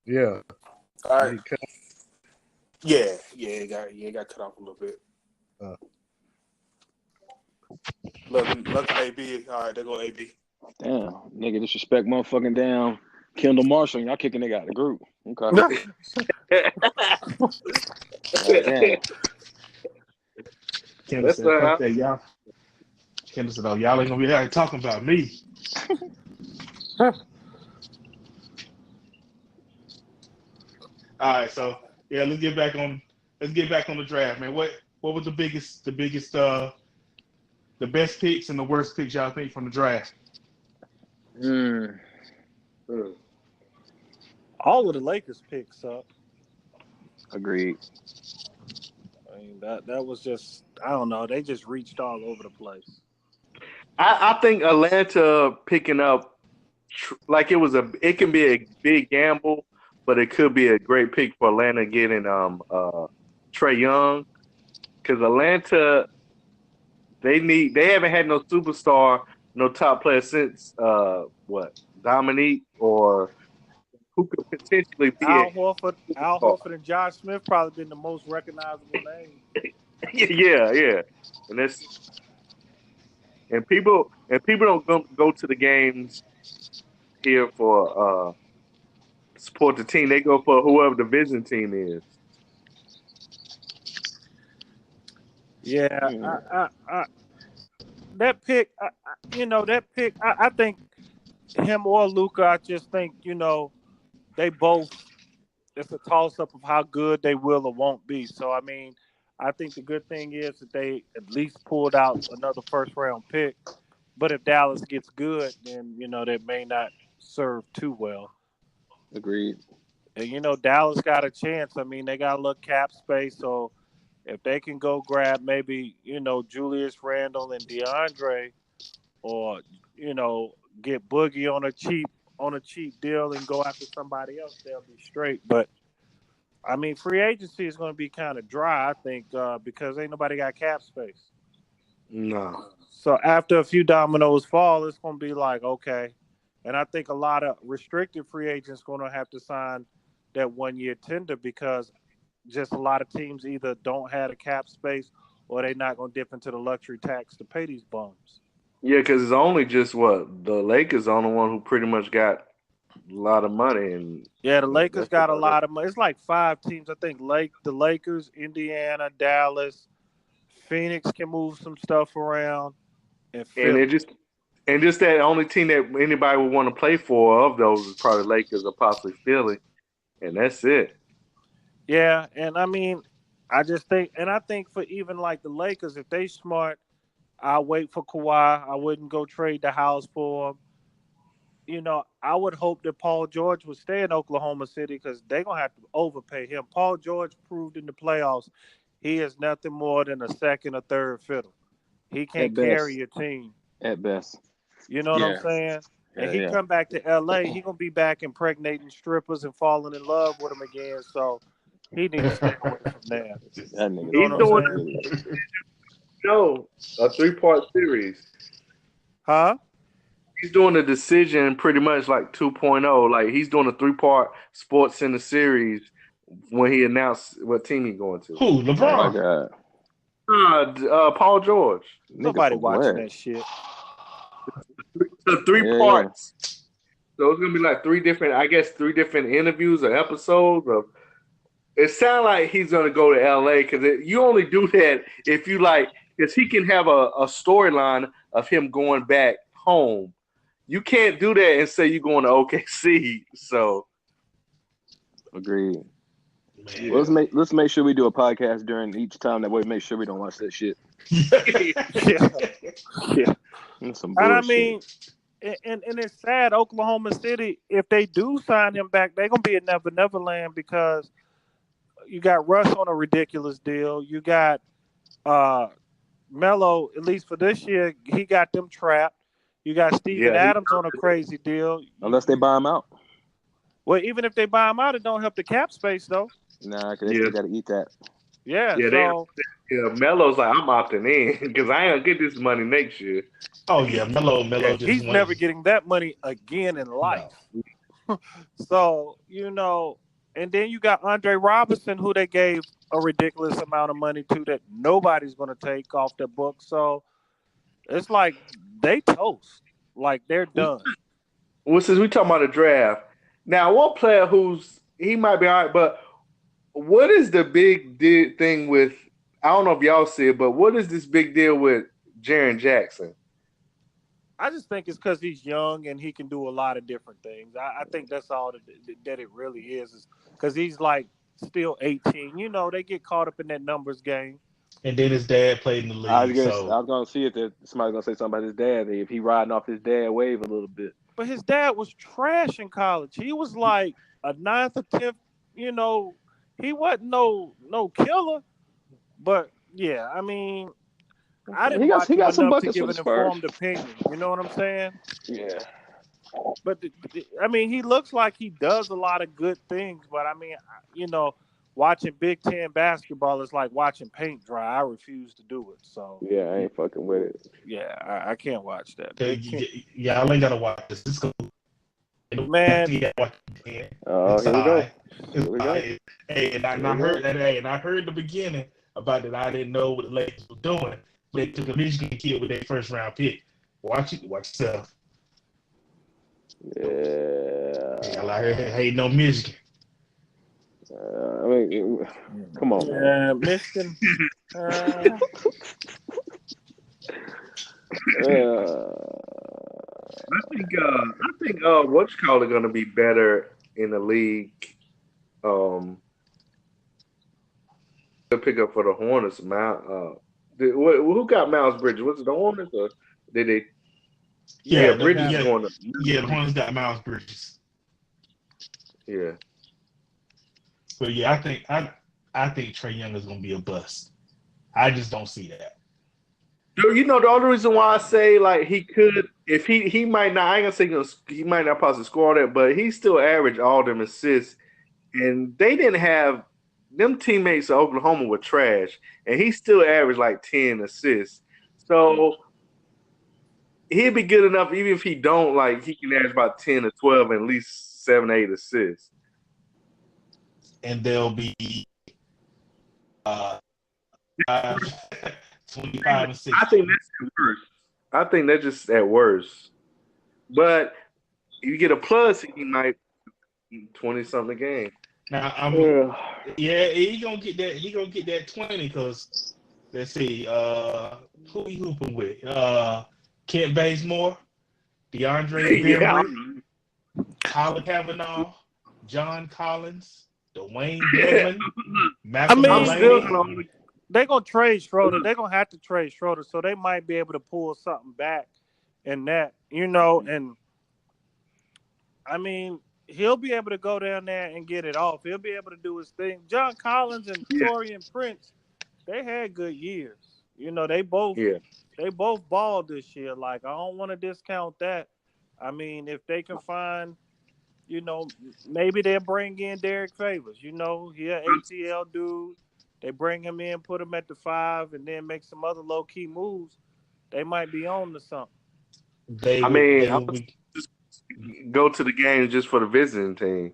Yeah. All right. He cut. Yeah, it got cut off a little bit. Uh, Look, AB. All right, there go AB. Damn, nigga, disrespect motherfucking down. Kendall Marshall, y'all kicking nigga out of the group. Okay. Damn. Kendall That's said, "Fuck that, y'all." Kendall said, "Oh, y'all ain't gonna be out here talking about me." All right, so yeah, let's get back on the draft, man. What was the best picks and the worst picks y'all think from the draft? All of the Lakers picks suck. Agreed. I mean, that was just, I don't know. They just reached all over the place. I think Atlanta picking up like it can be a big gamble, but it could be a great pick for Atlanta getting Trae Young, because Atlanta they haven't had no superstar, no top player since Dominique, or who could potentially be Al a Horford and Josh Smith probably been the most recognizable names. yeah, and people don't go to the games here for support the team. They go for whoever the visiting team is. Yeah, that pick, I think him or Luka, I just think, they both, it's a toss-up of how good they will or won't be. So, I mean, I think the good thing is that they at least pulled out another first-round pick. But if Dallas gets good, then, that may not serve too well. Agreed. And, Dallas got a chance. I mean, they got a little cap space, so if they can go grab maybe, Julius Randle and DeAndre, or, get Boogie on a cheap deal and go after somebody else, they'll be straight. But I mean, free agency is going to be kind of dry, I think, because ain't nobody got cap space. No. So after a few dominoes fall, it's going to be like, okay. And I think a lot of restricted free agents going to have to sign that 1-year tender, because just a lot of teams either don't have a cap space or they're not going to dip into the luxury tax to pay these bums. Yeah, because it's only just the Lakers are the one who pretty much got a lot of money, and yeah, the Lakers got a lot of money. It's like 5 teams, I think. The Lakers, Indiana, Dallas, Phoenix can move some stuff around, and Philly. And just that only team that anybody would want to play for of those is probably Lakers or possibly Philly, and that's it. Yeah, and I mean, I think for even like the Lakers, if they smart, I'll wait for Kawhi. I wouldn't go trade the house for him. I would hope that Paul George would stay in Oklahoma City, because they're going to have to overpay him. Paul George proved in the playoffs he is nothing more than a second or third fiddle. He can't carry your team. At best. You know what I'm saying? And he come back to L.A., he going to be back impregnating strippers and falling in love with them again. So he needs to stay away from there. That nigga. You know what I'm saying? No, a 3-part series. Huh? He's doing a decision pretty much like 2.0. Like, he's doing a 3-part Sports Center series when he announced what team he's going to. Who? LeBron? Oh my God. Paul George. Nobody watching that shit. The 3 parts. So it's gonna be like 3 different interviews or episodes of. It sounds like he's gonna go to LA, because you only do that if you because he can have a storyline of him going back home. You can't do that and say you're going to OKC. So, agreed. Well, let's make sure we do a podcast during each time. That way, make sure we don't watch that shit. Yeah. That's some bullshit. And I mean, and it's sad. Oklahoma City, if they do sign him back, they're gonna be at Never Land, because you got Russ on a ridiculous deal. You got Melo, at least for this year, he got them trapped. You got Steven Adams on a crazy deal. Unless they buy him out. Well, even if they buy him out, it don't help the cap space, though. Nah, because they still got to eat that. Yeah, Melo's like, I'm opting in, because I ain't going to get this money next year. Oh, yeah, Melo he's never getting that money again in life. So, and then you got Andre Robinson, who they gave a ridiculous amount of money to that nobody's going to take off their book. So it's like they toast. Like they're done. Well, since we talking about the draft, now one player he might be all right, but what is the big thing with? I don't know if y'all see it, but what is this big deal with Jaren Jackson? I just think it's because he's young and he can do a lot of different things. I think that's all that it really is because he's like still 18. They get caught up in that numbers game. And then his dad played in the league. I was gonna see if somebody's gonna say something about his dad. If he riding off his dad wave a little bit. But his dad was trash in college. He was like a 9th or 10th. He wasn't no killer. But yeah, I mean, I didn't watch him enough to give an informed opinion. You know what I'm saying? Yeah. But I mean, he looks like he does a lot of good things. But I mean, watching Big Ten basketball is like watching paint dry. I refuse to do it. So yeah, I ain't fucking with it. Yeah, I can't watch that. Yeah, I ain't gotta watch this. This go, man. Oh, here we go. Hey, and I heard that. Hey, and I heard the beginning about that. I didn't know what the Lakers were doing. They took a Michigan kid with their first round pick. Watch yourself. Yeah. I heard hating on Michigan. I mean, come on, man. Michigan. I think what's called going to be better in the league. To pick up for the Hornets, who got Miles Bridges? Was it the Hornets or did they? Yeah, Bridges going up. Yeah, the Hornets got Miles Bridges. Yeah. But yeah, I think Trae Young is going to be a bust. I just don't see that. The only reason why I say like he could, if he might not, I ain't gonna say he might not possibly score that, but he still averaged all them assists, and they didn't have them teammates of Oklahoma were trash, and he still averaged like 10 assists. So he'd be good enough, even if he don't, like he can average about 10 or 12 and at least 7, 8 assists. And they'll be 25 and 6. I think that's at worst. I think that's just at worst. But if you get a plus, he might 20-something a game. Now he gonna get that. He gonna get that 20 because let's see, who he hooping with? Kent Bazemore, DeAndre Bembry, Colin Cavanaugh, John Collins, Dwayne Dedmon, Malcolm they're going to trade Schroeder. They're going to have to trade Schroeder, so they might be able to pull something back in that, and I mean, he'll be able to go down there and get it off. He'll be able to do his thing. John Collins and Taurean Prince, they had good years. They both balled this year. Like, I don't want to discount that. I mean, if they can find, maybe they'll bring in Derek Favors. He an ATL dude. They bring him in, put him at the 5, and then make some other low-key moves. They might be on to something. Just go to the games just for the visiting team.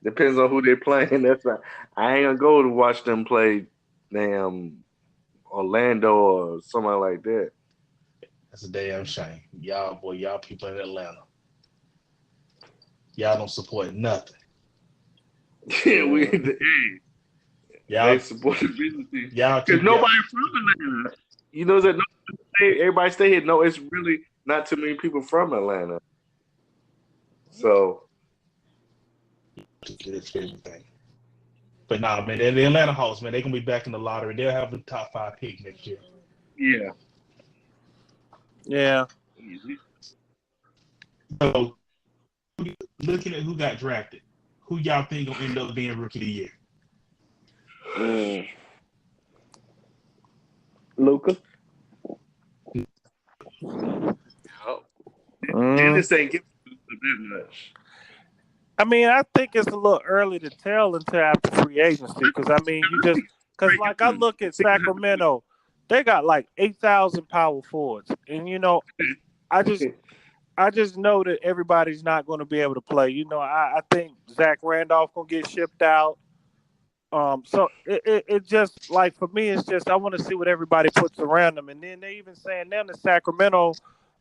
Depends on who they're playing. That's right. I ain't gonna go to watch them play damn Orlando or somebody like that. That's a damn shame. Y'all people in Atlanta. Y'all don't support nothing. Y'all support the business team. Because nobody from Atlanta. Everybody stay here. No, it's really not too many people from Atlanta. So it's everything. But nah, man, the Atlanta Hawks, man, they're gonna be back in the lottery. They'll have the top 5 pick next year. Yeah. So looking at who got drafted, who y'all think gonna end up being rookie of the year? Luka. Dennis ain't giving that much. I mean, I think it's a little early to tell until after free agency because like I look at Sacramento, they got like 8,000 power forwards, and I just know that everybody's not going to be able to play. I think Zach Randolph gonna get shipped out. So it just like for me, it's just I want to see what everybody puts around them, and then they even saying now the Sacramento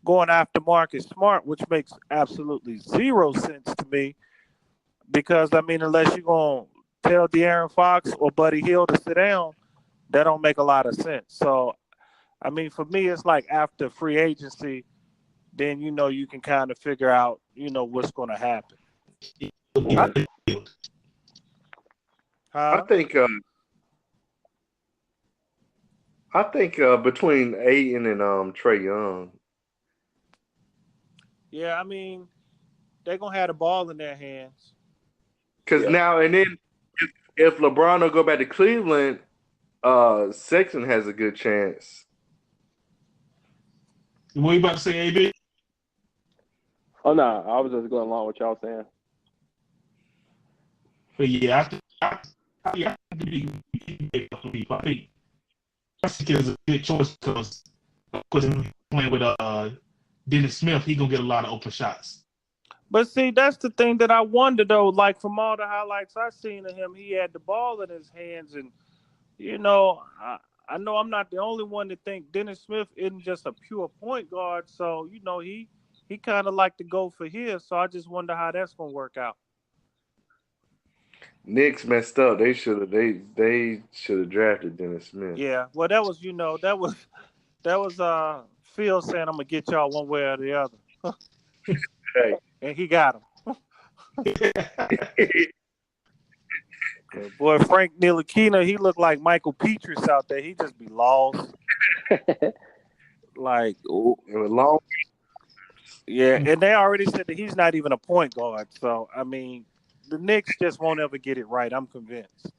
going after Marcus Smart, which makes absolutely zero sense to me because I mean, unless you're gonna tell De'Aaron Fox or Buddy Hield to sit down, that don't make a lot of sense. So I mean, for me, it's like after free agency, then you can kind of figure out what's going to happen. I think between Ayton and Trae Young. Yeah, I mean, they're gonna have the ball in their hands. Because now and then, if LeBron will go back to Cleveland, Sexton has a good chance. What you about to say, AB? Oh no, I was just going along with y'all saying. But yeah, I think it's a good choice because playing with Dennis Smith, he gonna get a lot of open shots. But see, that's the thing that I wonder though. Like from all the highlights I've seen of him, he had the ball in his hands, and I know I'm not the only one to think Dennis Smith isn't just a pure point guard. So he kind of like to go for his. So I just wonder how that's gonna work out. Knicks messed up. They should have drafted Dennis Smith. Yeah, well, that was Phil saying I'm gonna get y'all one way or the other. Hey. And he got him. Boy, Frank Ntilikina, he looked like Michael Petrus out there. He just be lost. Like, it was long. Yeah, and they already said that he's not even a point guard. So, I mean, the Knicks just won't ever get it right. I'm convinced.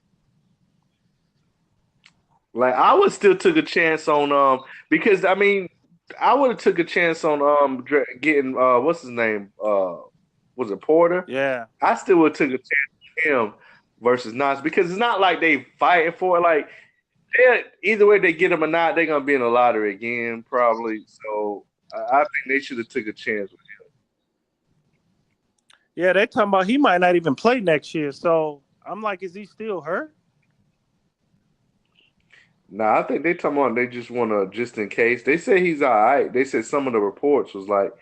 Like, I would still took a chance on because I mean, I would have took a chance on getting what's his name? Was it Porter? Yeah. I still would have took a chance on him versus Nas because it's not like they fighting for it. Like either way they get him or not, they're gonna be in the lottery again probably. So I think they should have took a chance with him. Yeah, they talking about he might not even play next year. So I'm like, is he still hurt? Nah, I think they talking about they just want to just in case. They say he's all right. They said some of the reports was like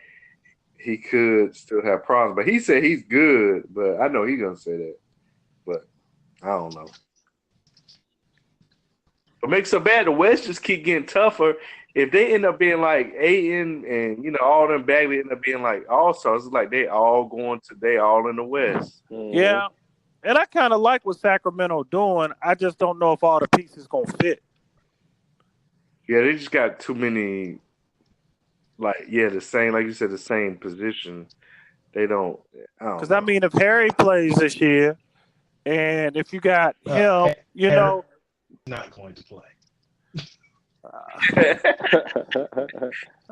he could still have problems, but he said he's good. But I know he's gonna say that, but I don't know. What makes so bad? The West just keep getting tougher. If they end up being like Ayton and all them Bagley end up being like all-stars, it's like they all in the West. Mm-hmm. Yeah, and I kind of like what Sacramento doing. I just don't know if all the pieces gonna fit. Yeah, they just got too many. The same, like you said, the same position. They don't. Because I mean, if Harry plays this year, and if you got him, Harry not going to play.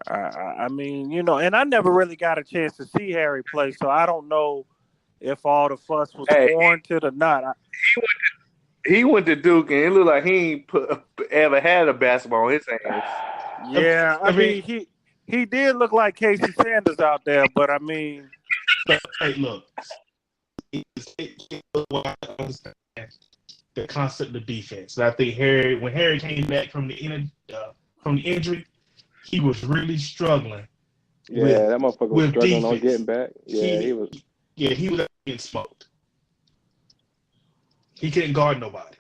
I mean, and I never really got a chance to see Harry play, so I don't know if all the fuss was warranted or not. He went to Duke, and it looked like he ain't ever had a basketball in his hands. Yeah, I mean, he did look like Casey Sanders out there, but I mean, hey, look, the concept of defense. I think when Harry came back from the injury, he was really struggling. Yeah, that motherfucker was struggling on getting back. Yeah, he was. Yeah, he was getting smoked. He couldn't guard nobody.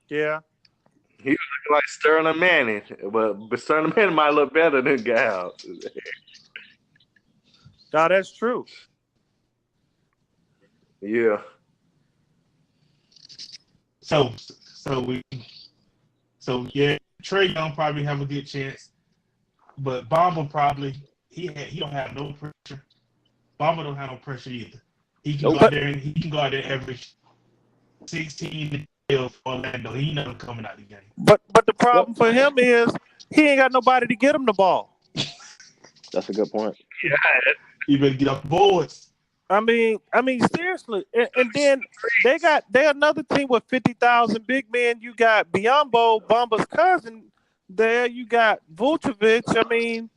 Yeah. He was looking like Sterling Manning, but Sterling Manning might look better than Gal. No, that's true. Yeah. So Trae Young probably have a good chance, but Bamba probably he don't have no pressure. Bamba don't have no pressure either. He can go out there and average 16 for Orlando. He never coming out of the game. But the problem for him is he ain't got nobody to get him the ball. That's a good point. Yeah. You better get off the boards. I mean, seriously. And then they another team with 50,000 big men. You got Biyombo, Bamba's cousin there. You got Vucevic. I mean,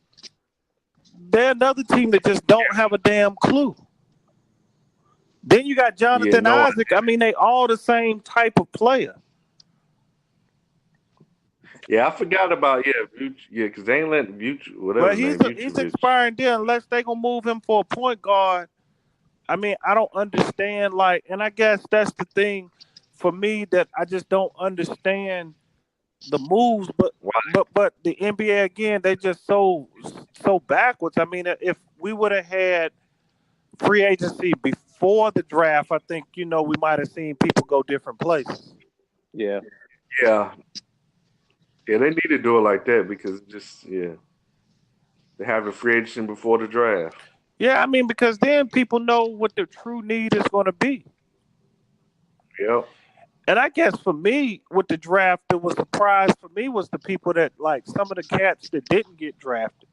they're another team that just don't have a damn clue. Then you got Jonathan Isaac. I mean, they all the same type of player. Yeah, I forgot about because they ain't letting whatever. But he's expiring deal unless they gonna move him for a point guard. I mean, I don't understand. And I guess that's the thing for me that I just don't understand the moves. But the NBA again, they just so backwards. I mean, if we would have had free agency before the draft, I think we might have seen people go different places. Yeah. Yeah. Yeah, they need to do it like that because they have a free agent before the draft. Yeah, I mean, because then people know what the true need is going to be. Yep. And I guess for me, with the draft, it was a surprise for me was the people that, some of the cats that didn't get drafted.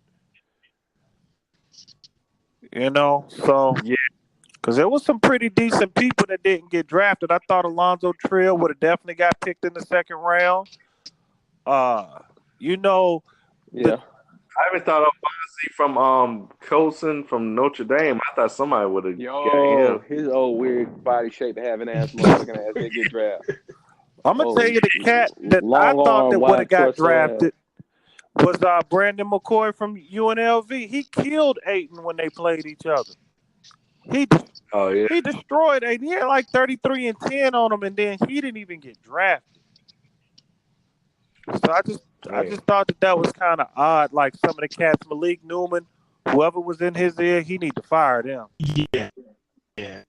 So yeah, because there was some pretty decent people that didn't get drafted. I thought Alonzo Trill would have definitely got picked in the second round. Yeah. I even thought of Bonzi from Colson from Notre Dame. I thought somebody would have got him. His old weird body shape having ass motherfucking ass they get drafted. I'm gonna tell you the cat that I thought that would have got drafted was Brandon McCoy from UNLV. He killed Ayton when they played each other. He destroyed Ayton. He had 33 and 10 on him, and then he didn't even get drafted. So I just thought that was kind of odd. Like some of the cats, Malik Newman, whoever was in his ear, he need to fire them. Yeah.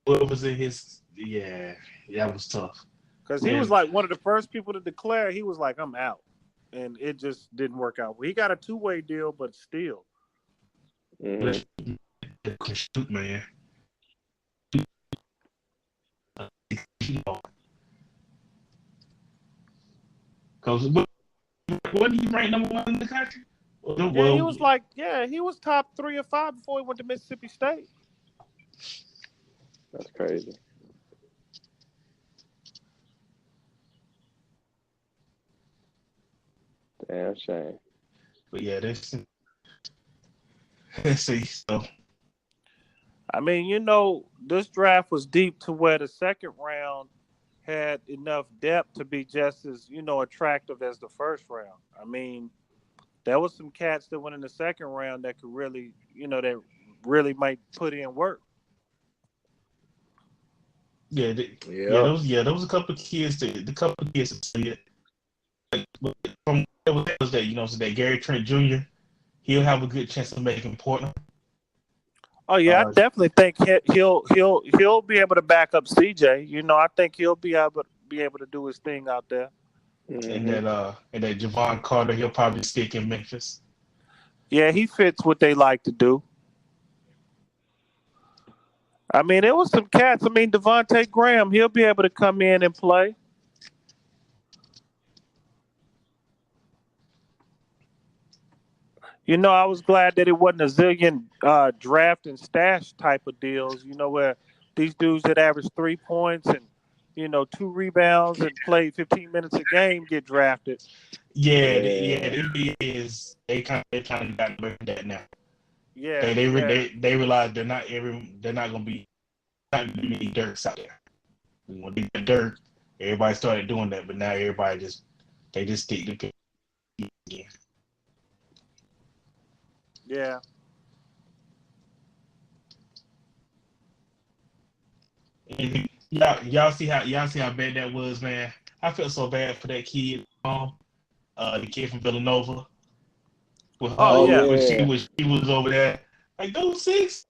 Whoever was in his, that was tough. Because he was one of the first people to declare. He was like, I'm out, and it just didn't work out. He got a 2-way deal, but still. Mm-hmm. Shoot, man. Because what did he rank number 1 in the country? He was top 3 or 5 before he went to Mississippi State. That's crazy. Damn shame. But let's see. So, I mean, this draft was deep to where the second round had enough depth to be just as, attractive as the first round. I mean, there was some cats that went in the second round that could really, that really might put in work. There was a couple of kids that see it. From that was that, so that Gary Trent Jr., he'll have a good chance of making Portland. Oh yeah, I definitely think he'll be able to back up CJ. I think he'll be able to do his thing out there. Mm-hmm. And that Javon Carter, he'll probably stick in Memphis. Yeah, he fits what they like to do. I mean, there was some cats. I mean, Devontae Graham, he'll be able to come in and play. I was glad that it wasn't a zillion draft and stash type of deals, where these dudes that average 3 points and, 2 rebounds and play 15 minutes a game get drafted. Yeah, the NBA is they kind of got that now. Yeah, they realize they're not gonna be many Dirks out there. When they get Dirk, everybody started doing that, but now everybody just stick to pick again. Yeah. And y'all see how bad that was, man. I felt so bad for that kid, the kid from Villanova. When she was over there, like go 6,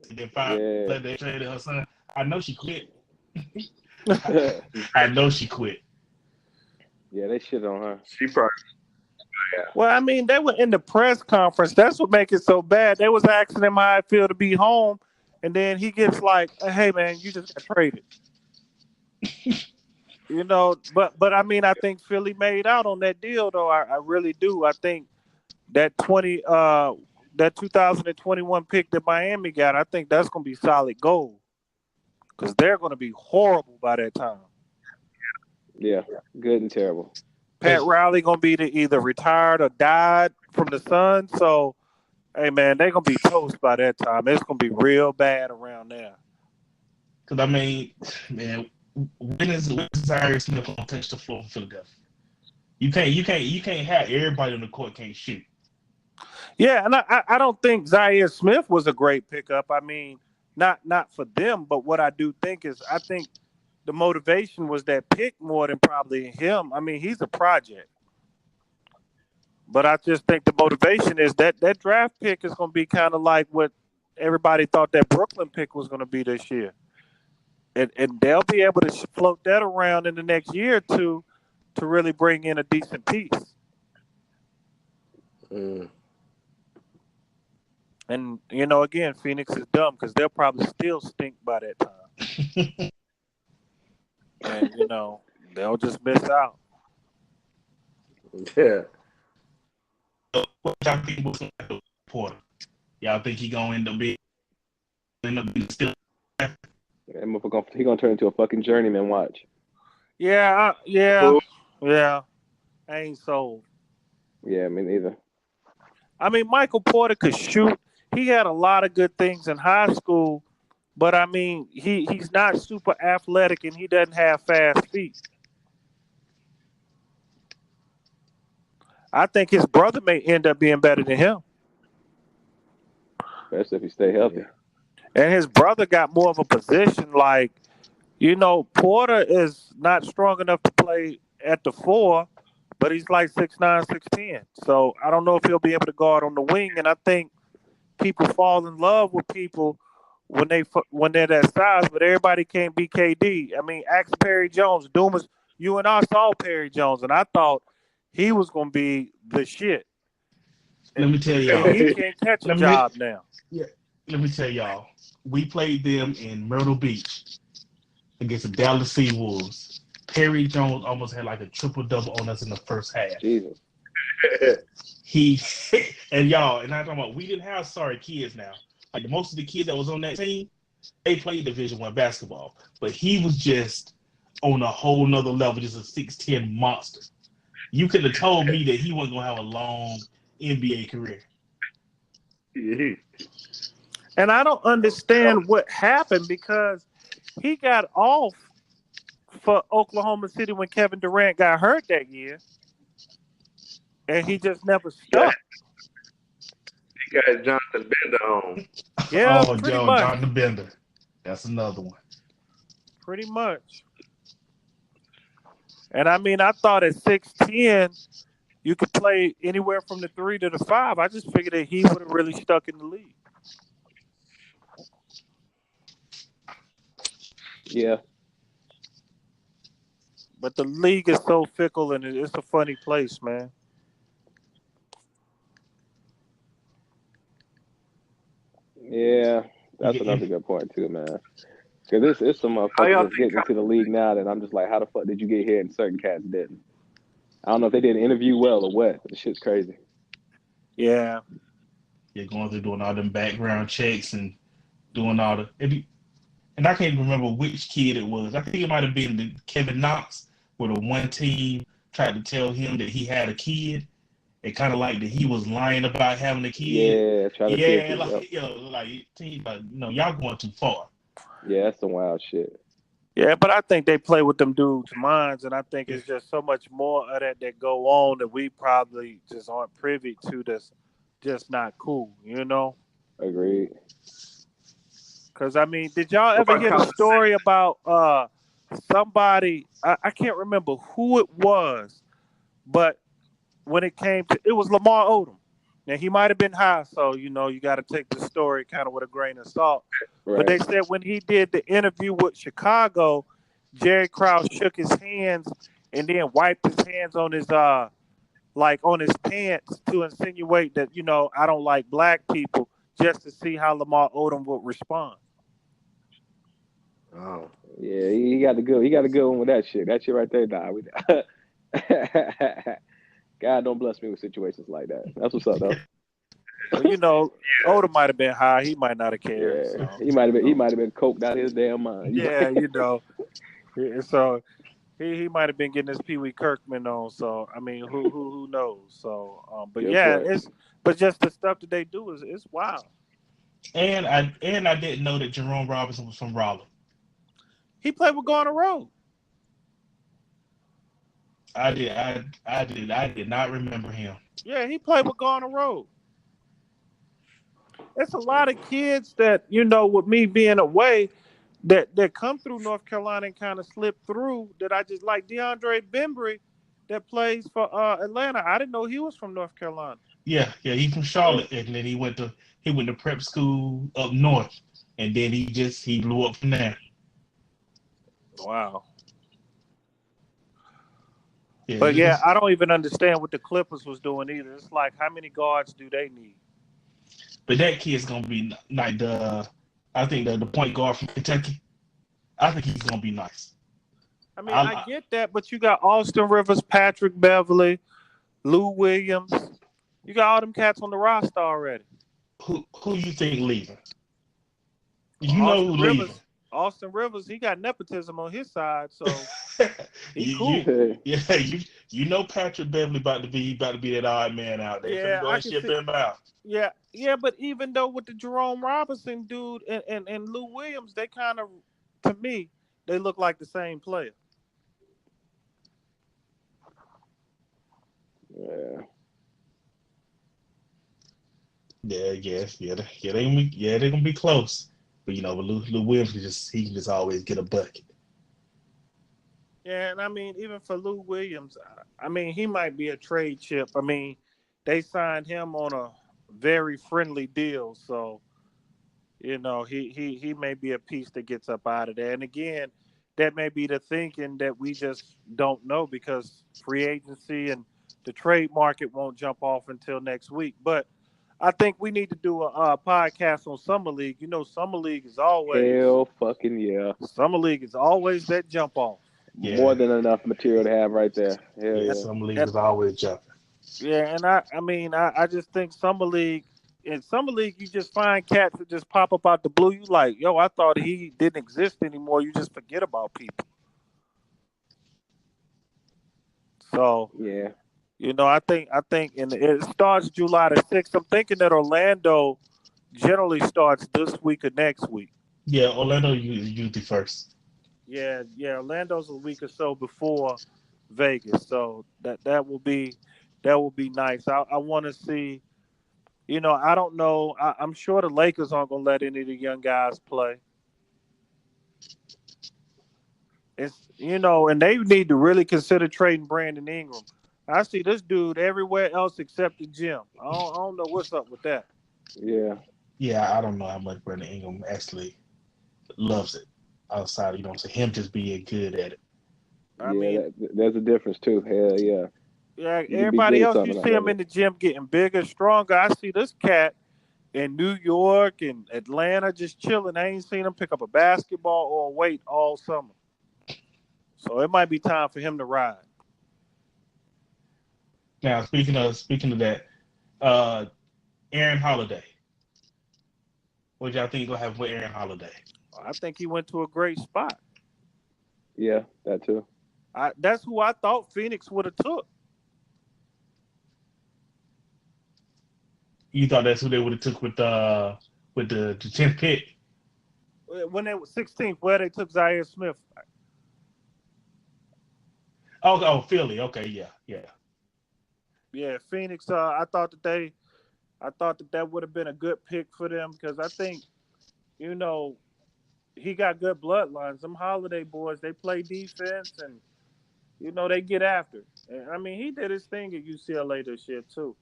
and then finally let they traded her son. I know she quit. I know she quit. Yeah, they shit on her. She probably. Yeah. Well, I mean, they were in the press conference. That's what makes it so bad. They was asking him how I feel to be home, and then he gets like, "Hey, man, you just got traded." But I mean, I think Philly made out on that deal, though. I really do. I think that 2021 pick that Miami got, I think that's going to be solid gold because they're going to be horrible by that time. Yeah, good and terrible. Pat Riley going to be either retired or died from the Suns, so Hey man, they're gonna be toast by that time. It's gonna be real bad around there. Because I mean, man, when is Zaire Smith gonna touch the floor for Philadelphia? You can't have everybody on the court can't shoot. Yeah, and I don't think Zaire Smith was a great pickup. I mean, not for them, but what I do think is I think the motivation was that pick more than probably him. I mean, he's a project. But I just think the motivation is that draft pick is going to be kind of like what everybody thought that Brooklyn pick was going to be this year. And they'll be able to float that around in the next year or two to really bring in a decent piece. And, again, Phoenix is dumb because they'll probably still stink by that time. And, they'll just miss out. Yeah. What y'all think was Porter? Y'all think he gonna end up being still? That motherfucker, he gonna turn into a fucking journeyman. Watch. Yeah. I ain't sold. Yeah, me neither. I mean, Michael Porter could shoot. He had a lot of good things in high school, but I mean, he's not super athletic and he doesn't have fast feet. I think his brother may end up being better than him. Especially if he stay healthy. And his brother got more of a position. Like, Porter is not strong enough to play at the 4, but he's like 6'9", 6'10". So I don't know if he'll be able to guard on the wing. And I think people fall in love with people when they're that size, but everybody can't be KD. I mean, ask Perry Jones. Dumas, you and I saw Perry Jones, and I thought he was going to be the shit. Let me tell y'all. He can't catch a job now. Yeah. Let me tell y'all. We played them in Myrtle Beach against the Dallas Seawolves. Perry Jones almost had like a triple-double on us in the first half. Jesus. And I'm talking about, we didn't have sorry kids now. Like most of the kids that was on that team, they played Division I basketball. But he was just on a whole nother level, just a 6'10" monster. You could have told me that he wasn't going to have a long NBA career. And I don't understand what happened because he got off for Oklahoma City when Kevin Durant got hurt that year. And he just never stuck. He got Jonathan Bender on. Yeah, pretty much. Jonathan Bender. That's another one. Pretty much. And I mean, I thought at 6'10", you could play anywhere from the 3 to the 5. I just figured that he would have really stuck in the league. Yeah. But the league is so fickle and it's a funny place, man. Yeah, that's another good point too, man. Because it's some motherfuckers that's getting into the league now that I'm just like, how the fuck did you get here and certain cats didn't? I don't know if they did an interview well or what, but the shit's crazy. Yeah. You're going through doing all them background checks and doing all the... And I can't remember which kid it was. I think it might have been Kevin Knox, where the one team tried to tell him that he had a kid. It kind of like that he was lying about having a kid. Yeah, trying to team, y'all going too far. Yeah, that's some wild shit. Yeah, but I think they play with them dudes' minds, and I think it's just so much more of that go on that we probably just aren't privy to that's just not cool, Agreed. Because, I mean, did y'all ever hear the story about somebody, I can't remember who it was, but when it came to, it was Lamar Odom. Now, he might have been high, so, you got to take the story kind of with a grain of salt. Right. But they said when he did the interview with Chicago, Jerry Krause shook his hands and then wiped his hands on his, on his pants to insinuate that, I don't like black people, just to see how Lamar Odom would respond. Oh. Yeah, he got the good. He got a good one with that shit. That shit right there, God don't bless me with situations like that. That's what's up, though. Well, Odom might have been high. He might not have cared. Yeah. So. He might have been coked out of his damn mind. Yeah, So He might have been getting his Pee Wee Kirkman on. So I mean, who knows? So, but Good yeah, point. but just the stuff that they do is it's wild. And I didn't know that Jerome Robinson was from Raleigh. He played with Garner Road. I did not remember him. Yeah, he played with Garner Road. It's a lot of kids that, with me being away, that come through North Carolina and kind of slip through that I just like. DeAndre Bembry that plays for Atlanta. I didn't know he was from North Carolina. Yeah, he's from Charlotte, and then he went to prep school up north, and then he blew up from there. Wow. Yeah, but I don't even understand what the Clippers was doing either. It's like, how many guards do they need? But that kid's gonna be like the point guard from Kentucky. I think he's gonna be nice. I mean, I get that, but you got Austin Rivers, Patrick Beverly, Lou Williams. You got all them cats on the roster already. Who you think leaving? You know who leaving. Austin Rivers, he got nepotism on his side, so he cool. You know Patrick Beverly about to be that odd man out there. Yeah, I ship him out. Yeah, but even though with the Jerome Robinson dude and Lou Williams, they kind of, to me, they look like the same player. Yeah. They're gonna be close. But Lou Williams he can just always get a bucket. Yeah, and I mean, even for Lou Williams, I mean, he might be a trade chip. I mean, they signed him on a very friendly deal, so he may be a piece that gets up out of there. And again, that may be the thinking that we just don't know because free agency and the trade market won't jump off until next week. But I think we need to do a podcast on Summer League. Summer League is always hell fucking yeah. Summer League is always that jump off. Yeah. More than enough material to have right there. Hell yeah. Summer League is always jumping. Yeah, and I just think Summer League, in Summer League, you just find cats that just pop up out the blue. You like, yo, I thought he didn't exist anymore. You just forget about people. So yeah. I think, and it starts July the 6th. I'm thinking that Orlando generally starts this week or next week. Yeah, Orlando usually first. Yeah, Orlando's a week or so before Vegas, so that will be nice. I want to see. I don't know. I'm sure the Lakers aren't gonna let any of the young guys play. It's and they need to really consider trading Brandon Ingram. I see this dude everywhere else except the gym. I don't know what's up with that. Yeah. Yeah, I don't know how much Brandon Ingram actually loves it. Outside, him just being good at it. I mean, there's a difference too. Hell yeah. Yeah, everybody else, you see him in the gym getting bigger, stronger. I see this cat in New York and Atlanta just chilling. I ain't seen him pick up a basketball or a weight all summer. So it might be time for him to ride. Now, speaking of that, Aaron Holiday. What y'all think gonna happen with Aaron Holiday? I think he went to a great spot. Yeah, that too. That's who I thought Phoenix would have took. You thought that's who they would have took with the 10th pick? When they were 16th, where they took Zaire Smith. Oh, Philly. Okay, yeah. Yeah, Phoenix. I thought that would have been a good pick for them because I think, he got good bloodlines. Them Holiday boys, they play defense and, they get after. And, I mean, he did his thing at UCLA this year too.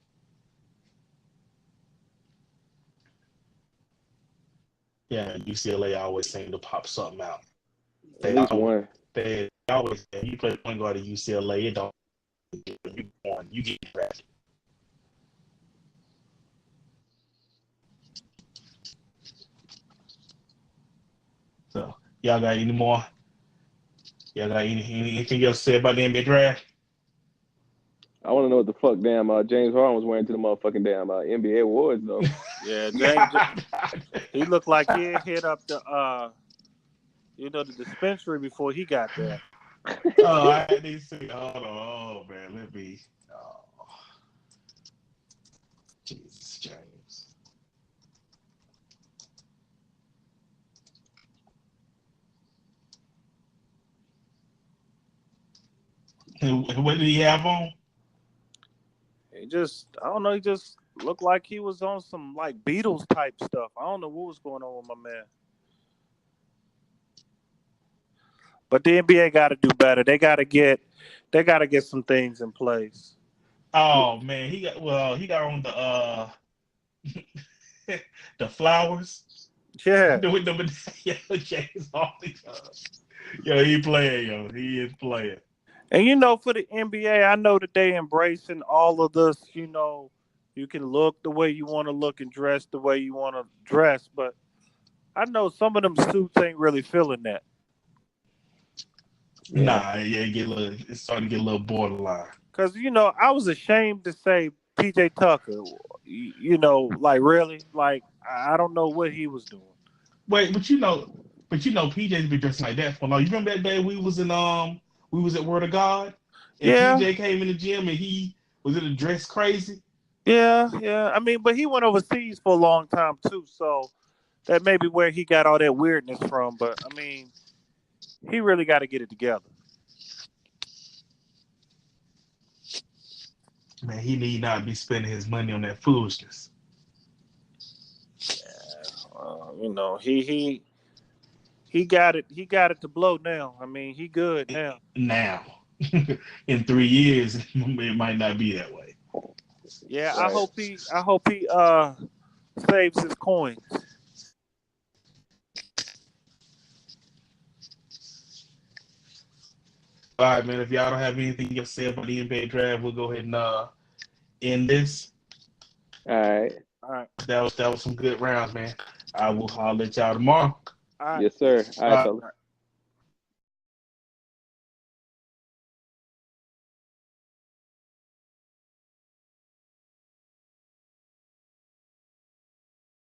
Yeah, UCLA always seem to pop something out. At least one. They always, you play point guard at UCLA, it don't. You get drafted. So, y'all got any more? Y'all got anything else to say about the NBA draft? I want to know what the fuck James Harden was wearing to the motherfucking damn NBA awards though. Yeah, James, he looked like he hit up the the dispensary before he got there. Oh, I need to see. Hold on, oh man, let me. Oh, Jesus, James. And what did he have on? I don't know, he just looked like he was on some like Beatles type stuff. I don't know what was going on with my man. But the NBA got to do better. They got to get some things in place. Oh man, he got on the flowers. Yeah. With the James Harden. Yo, he playing, yo. He is playing. And for the NBA, I know that they embracing all of this, you can look the way you want to look and dress the way you want to dress, but I know some of them suits ain't really feeling that. Yeah. Nah, yeah, it's starting to get a little borderline. Because, I was ashamed to say PJ Tucker, like really, like I don't know what he was doing. Wait, but PJ's been dressing like that for long. You remember that day we was at Word of God? And PJ came in the gym and he was in a dress crazy. Yeah. I mean, but he went overseas for a long time too, so that may be where he got all that weirdness from. But I mean, he really got to get it together. Man, he need not be spending his money on that foolishness. Yeah, he got it. He got it to blow now. I mean, he good now. Now, in 3 years, it might not be that way. Yeah, right. I hope he saves his coins. All right, man. If y'all don't have anything to say about the NBA draft, we'll go ahead and end this. All right. That was some good rounds, man. I'll let y'all tomorrow. Yes, sir. All right, fellas.